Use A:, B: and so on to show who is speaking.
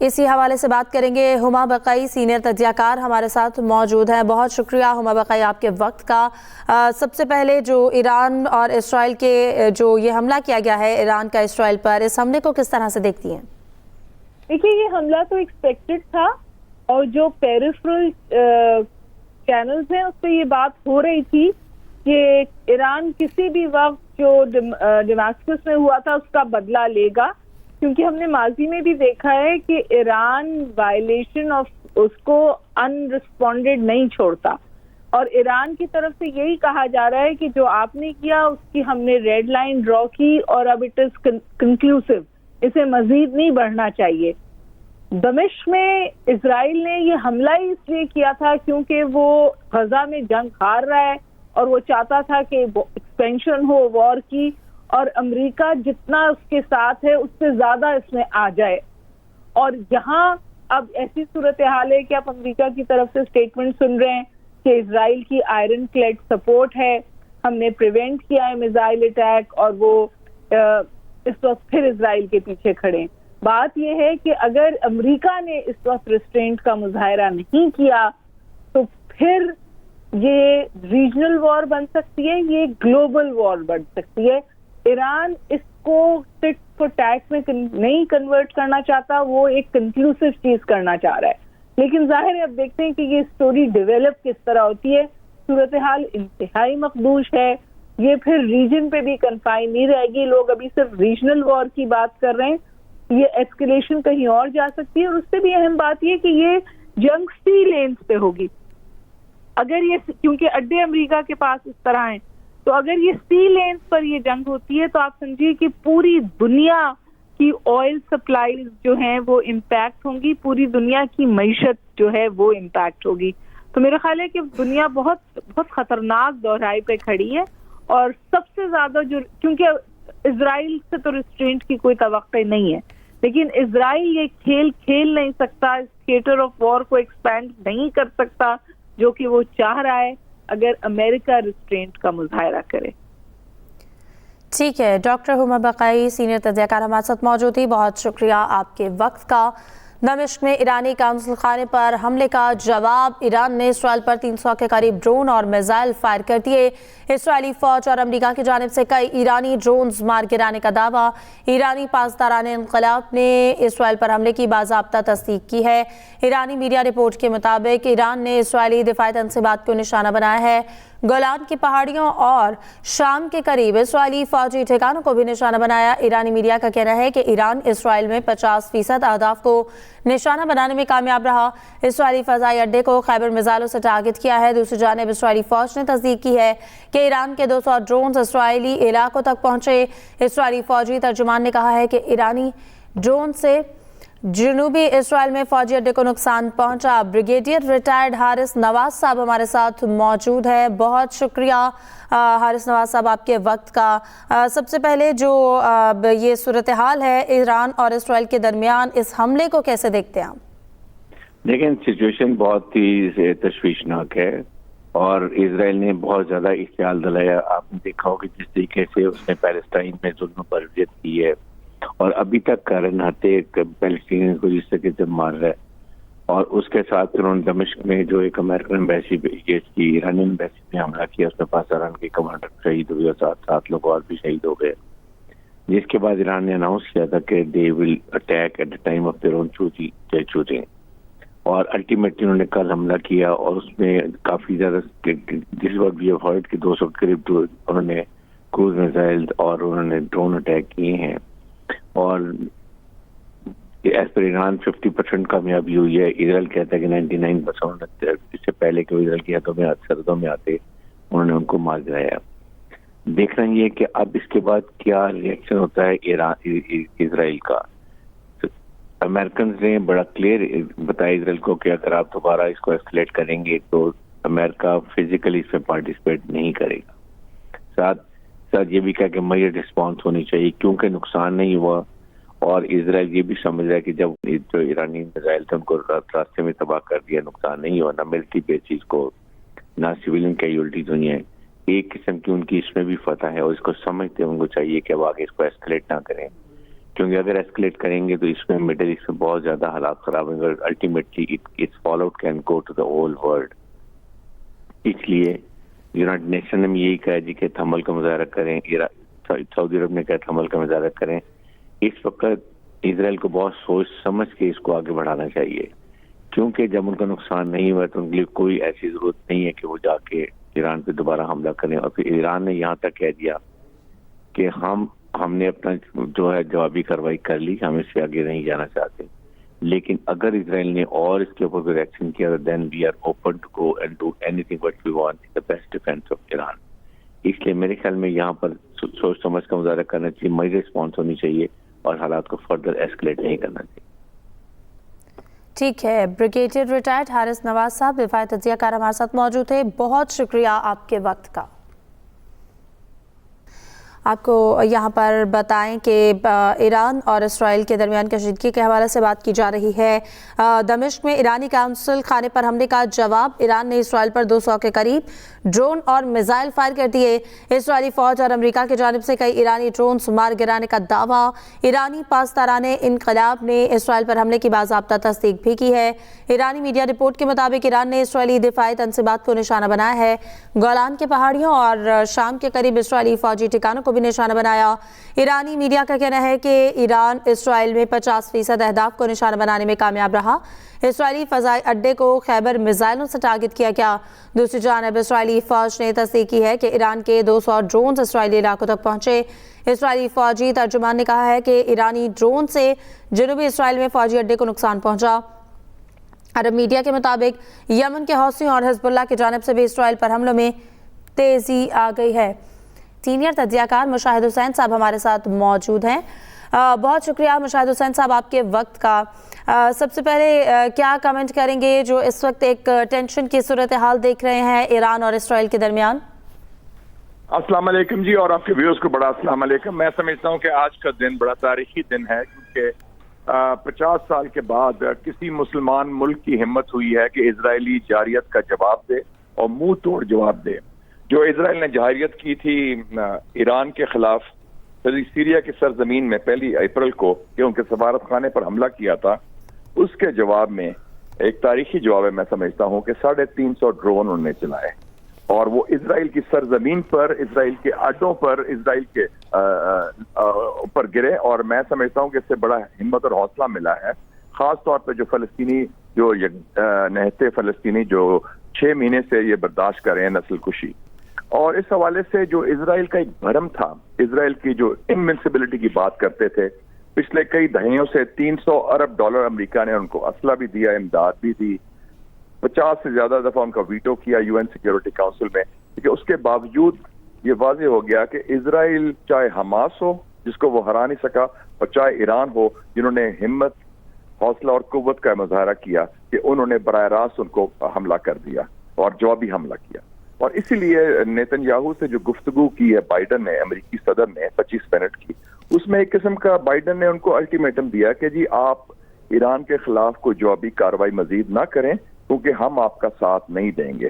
A: इसी हवाले से बात करेंगे। हुमा बकई सीनियर तज्जियाकार हमारे साथ मौजूद हैं। बहुत शुक्रिया हुमा बकई आपके वक्त का। सबसे पहले जो ईरान और इसराइल के जो ये हमला किया गया है ईरान का इसराइल पर, इस हमले को किस तरह से देखती हैं?
B: देखिए, ये हमला तो एक्सपेक्टेड था और जो पेरिफेरल चैनल्स हैं उस पर ये बात हो रही थी कि ईरान किसी भी वक्त जो दमास्कस में हुआ था उसका बदला लेगा, क्योंकि हमने माजी में भी देखा है कि ईरान वायलेशन ऑफ उसको अनरिस्पॉन्डेड नहीं छोड़ता और ईरान की तरफ से यही कहा जा रहा है कि जो आपने किया उसकी हमने रेड लाइन ड्रॉ की और अब इट इज कंक्लूसिव, इसे मजीद नहीं बढ़ना चाहिए। दमिश्क में इजराइल ने ये हमला ही इसलिए किया था क्योंकि वो गजा में जंग हार रहा है और वो चाहता था कि एक्सपेंशन हो वॉर की और अमेरिका जितना उसके साथ है उससे ज्यादा इसमें आ जाए। और जहां अब ऐसी सूरत हाल है कि आप अमेरिका की तरफ से स्टेटमेंट सुन रहे हैं कि इजराइल की आयरन क्लेड सपोर्ट है, हमने प्रिवेंट किया है मिसाइल अटैक और वो इस वक्त फिर इजराइल के पीछे खड़े। बात यह है कि अगर अमेरिका ने इस वक्त रिस्ट्रेंट का मुजाहरा नहीं किया तो फिर ये रीजनल वॉर बन सकती है, ये ग्लोबल वॉर बन सकती है। ईरान इसको टिट फॉर टैट में नहीं कन्वर्ट करना चाहता, वो एक कंक्लूसिव चीज करना चाह रहा है। लेकिन जाहिर है अब देखते हैं कि ये स्टोरी डेवलप किस तरह होती है। सूरत हाल इंतहाई मखदूश है, ये फिर रीजन पे भी कन्फाइन नहीं रहेगी। लोग अभी सिर्फ रीजनल वॉर की बात कर रहे हैं, ये एस्केलेशन कहीं और जा सकती है। और उससे भी अहम बात ये कि ये जंग सी लेन्स पे होगी। अगर ये, क्योंकि अड्डे अमेरिका के पास इस तरह हैं, तो अगर ये सी लेन्स पर ये जंग होती है तो आप समझिए कि पूरी दुनिया की ऑयल सप्लाईज जो हैं वो इम्पैक्ट होंगी, पूरी दुनिया की मईशत जो है वो इम्पैक्ट होगी। तो मेरा ख्याल है कि दुनिया बहुत बहुत खतरनाक दोहराई पे खड़ी है। और सबसे ज्यादा जो, क्योंकि इजराइल से तो रिस्ट्रेंट की कोई तवक्को नहीं है, लेकिन इजराइल ये खेल खेल नहीं सकता, इस थिएटर ऑफ वॉर को एक्सपैंड नहीं कर सकता जो कि वो चाह रहा है अगर अमेरिका रिस्ट्रेंट का मुजाहरा करे।
A: ठीक है, डॉक्टर हुमा बकई सीनियर तज्जियाकार हमारे साथ मौजूद थी। बहुत शुक्रिया आपके वक्त का। दमिश्क में ईरानी काउंसिल खाने पर हमले का जवाब ईरान ने इसराइल पर 300 के करीब ड्रोन और मिसाइल फायर कर दिए। इसराइली फौज और अमेरिका की जानिब से कई ईरानी ड्रोन्स मार गिराने का दावा। ईरानी पासदारान इंक़िलाब ने इसराइल पर हमले की बाज़ाब्ता तस्दीक की है। ईरानी मीडिया रिपोर्ट के मुताबिक ईरान ने इसराइली दिफाई तंसीबात को निशाना बनाया है। गोलान की पहाड़ियों और शाम के करीब इसराइली फौजी ठिकानों को भी निशाना बनाया। ईरानी मीडिया का कहना है कि ईरान इसराइल में 50% अहदाफ को निशाना बनाने में कामयाब रहा। इसराइली फ़ज़ाई अड्डे को खैबर मिसाइलों से टारगेट किया है। दूसरी जानिब इसराइली फौज ने तस्दीक की है कि ईरान के 200 ड्रोन इसराइली इलाकों तक पहुंचे। इसराइली फौजी तर्जुमान ने कहा है कि ईरानी ड्रोन से जनूबी इसराइल में फौजी अड्डे को नुकसान पहुंचा। ब्रिगेडियर रिटायर्ड हारिस नवाज साहब हमारे साथ मौजूद है। बहुत शुक्रिया हारिस नवाज साहब आपके वक्त का। सबसे पहले जो ये सूरत हाल है ईरान और इसराइल के दरमियान, इस हमले को कैसे देखते हैं आप?
C: लेकिन सिचुएशन बहुत ही तशवीशनाक है और इसराइल ने बहुत ज्यादा इख्तियाल दिलाया। आपने देखा होगा जिस तरीके से उसने पैलेस्टाइन में जुल्म बर्जियत की है और अभी तक कारण आते पैलेस्टीनियन को जिस तरीके से मार रहा है। और उसके साथ उन्होंने दमिश्क में जो एक अमेरिकन एम्बेसी की ईरानी एम्बेसी में हमला किया, उसमें पाकिस्तान के कमांडर शहीद हुए और सात लोग और भी शहीद हो गए। जिसके बाद ईरान ने अनाउंस किया था कि they will attack at the time of their own choosing. और अल्टीमेटली उन्होंने कल हमला किया और उसमें काफी ज्यादा this what we have heard कि 200 के करीब उन्होंने क्रूज मिसाइल और उन्होंने ड्रोन अटैक किए हैं। और एज पर ईरान 50% कामयाबी हुई है। इसराइल कहता है कि 99%। इससे पहले कि इसराइल की सरहदों में आते उन्होंने उनको मार गिराया। देखना ये है कि अब इसके बाद क्या रिएक्शन होता है इसराइल का। अमेरिकन ने बड़ा क्लियर बताया इसराइल को कि अगर आप दोबारा इसको एस्केलेट करेंगे तो अमेरिका फिजिकली इसमें पार्टिसिपेट नहीं करेगा। साथ साथ ये भी कहा कि मेजर रिस्पॉन्स होनी चाहिए क्योंकि नुकसान नहीं हुआ। और इसराइल ये भी समझ रहा है कि जब जो ईरानी मिसाइल थे उनको रास्ते में तबाह कर दिया, नुकसान नहीं हुआ, ना मिलिट्री बेसिस को ना सिविलियन कैजुअल्टीज हुई हैं। एक किस्म की उनकी इसमें भी फतह है और इसको समझते हैं, उनको चाहिए कि अब आगे इसको एस्केलेट ना करें क्योंकि अगर एस्केलेट करेंगे तो इसमें मिडिल ईस्ट में बहुत ज्यादा हालात खराब होंगे और ultimately it's fallout can go to the whole world. इसलिए यूनाइटेड नेशन ने यही कहा जी कि थमल का मुजाहरा करें, सऊदी अरब ने कहा थमल का मुजाहरा करें। इस वक्त इसराइल को बहुत सोच समझ के इसको आगे बढ़ाना चाहिए, क्योंकि जब उनका नुकसान नहीं हुआ तो उनके लिए कोई ऐसी जरूरत नहीं है कि वो जाके ईरान पे दोबारा हमला करें। और फिर ईरान ने यहाँ तक कह दिया कि हमने अपना जो है जवाबी कार्रवाई कर ली, हम इससे आगे नहीं जाना चाहते। लेकिन अगर इसराइल ने और इसके ऊपर कोई एक्शन किया तो then we are open to go and do anything what we want, the best defence of Iran. इसलिए मेरे ख्याल में यहाँ पर सोच समझ का मुजाहरा करना चाहिए, मई रिस्पॉन्स होनी चाहिए और हालात को फर्दर एस्केलेट नहीं करना चाहिए।
A: ठीक है, ब्रिगेडियर रिटायर्ड हारिस नवाज साहब दिफाई तजियाकार हमारे साथ मौजूद थे। बहुत शुक्रिया आपके वक्त का। आपको यहाँ पर बताएं कि ईरान और इसराइल के दरमियान कशीदगी के हवाले से बात की जा रही है। दमिश्क में ईरानी काउंसिल खाने पर हमले का जवाब ईरान ने इसराइल पर 200 के करीब ड्रोन और मिसाइल फायर कर दिए। इसराइली फौज और अमेरिका की जानिब से कई ईरानी ड्रोन मार गिराने का दावा। ईरानी पासदाराने इनकलाब ने इसराइल पर हमले की बाज़ाब्ता तस्दीक भी की है। ईरानी मीडिया रिपोर्ट के मुताबिक ईरान ने इसराइली दिफाई तनसीबात को निशाना बनाया है। गोलान के पहाड़ियों और शाम के करीब इसराइली फौजी ठिकानों को भी निशाना बनाया। ईरानी मीडिया का कहना है कि ईरान इसराइल में 50% अहदाफ को निशाना बनाने में कामयाब रहा। इसराइली फजाई अड्डे को खैबर मिसाइलों से टारगेट किया गया। दूसरी जानब इसराइली फौज ने तस्दीक की है कि ईरान के 200 ड्रोन इसराइली इलाकों तक पहुंचे। इसराइली फौजी तर्जुमान ने कहा है कि ईरानी ड्रोन से जनूबी इसराइल में फौजी अड्डे को नुकसान पहुंचा। अरब मीडिया के मुताबिक यमन के हौसियों और हिजबुल्लाह की जानिब से भी इसराइल पर हमलों में तेजी आ गई है। सीनियर तजियाकार मुशाहिद हुसैन साहब हमारे साथ मौजूद हैं। बहुत शुक्रिया मुशाहिद हुसैन साहब आपके वक्त का। सबसे पहले क्या कमेंट करेंगे जो इस वक्त एक टेंशन की सूरत हाल देख रहे हैं ईरान और इसराइल के दरमियान?
D: अस्सलाम वालेकुम जी, और आपके व्यूअर्स को बड़ा अस्सलाम वालेकुम। मैं समझता हूँ कि आज का दिन बड़ा तारीखी दिन है, क्योंकि 50 साल के बाद किसी मुसलमान मुल्क की हिम्मत हुई है कि इजरायली जारियत का जवाब दे और मुंह तोड़ जवाब दे। जो इजराइल ने जारियत की थी ईरान के खिलाफ सीरिया की सरजमीन में 1 अप्रैल को कि उनके सफारत खाने पर हमला किया था, उसके जवाब में एक तारीखी जवाब है, मैं समझता हूँ कि 350 ड्रोन उन्होंने चलाए और वो इजराइल की सरजमीन पर, इजराइल के अड्डों पर, इजराइल के ऊपर गिरे। और मैं समझता हूँ कि इससे बड़ा हिम्मत और हौसला मिला है, खास तौर पर जो फलस्तीनी, जो नहते फलस्तीनी जो 6 महीने से ये बर्दाश्त कर रहे हैं नस्ल कुशी। और इस हवाले से जो इजराइल का एक भरम था, इजराइल की जो इनविंसिबिलिटी की बात करते थे, पिछले कई दहाइयों से $300 अरब अमेरिका ने उनको असला भी दिया, इमदाद भी दी, 50 से ज्यादा दफा उनका वीटो किया यूएन सिक्योरिटी काउंसिल में। लेकिन उसके बावजूद ये वाज़ेह हो गया कि इजराइल चाहे हमास हो जिसको वो हरा नहीं सका, और चाहे ईरान हो जिन्होंने हिम्मत, हौसला और कुव्वत का मुजाहरा किया, कि उन्होंने बराह रास्त उनको हमला कर दिया और जवाबी हमला किया। और इसीलिए नेतन्याहू से जो गुफ्तगू की है बाइडन ने, अमेरिकी सदर ने 25 मिनट की, उसमें एक किस्म का बाइडन ने उनको अल्टीमेटम दिया कि जी आप ईरान के खिलाफ कोई जवाबी कार्रवाई मजीद ना करें, क्योंकि हम आपका साथ नहीं देंगे।